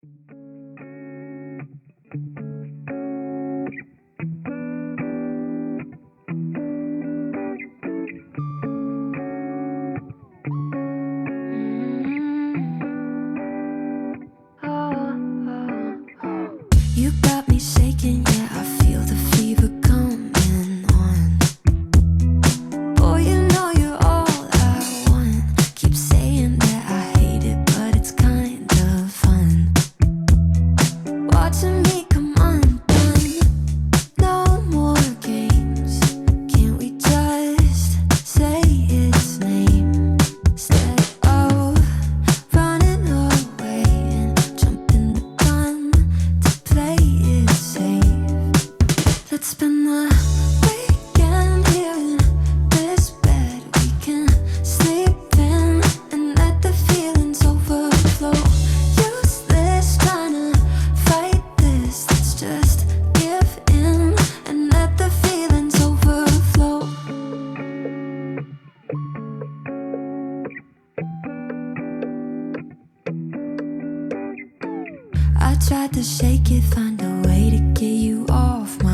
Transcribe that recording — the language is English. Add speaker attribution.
Speaker 1: You got me shaking, yeah, I feel the fever coming on. Boy, you know you're all I want. Keep saying that I hate it, but it's kind of fun. Watching me come undone. No more games. Can't we just say its name? Instead of running away and jumping the gun to play it safe. Let's spend the weekend here in this bed we can sleep in and let the feelings overflow. Useless trying to fight this. Let's just give in and let the feelings overflow. I tried to shake it, find a way to get you off my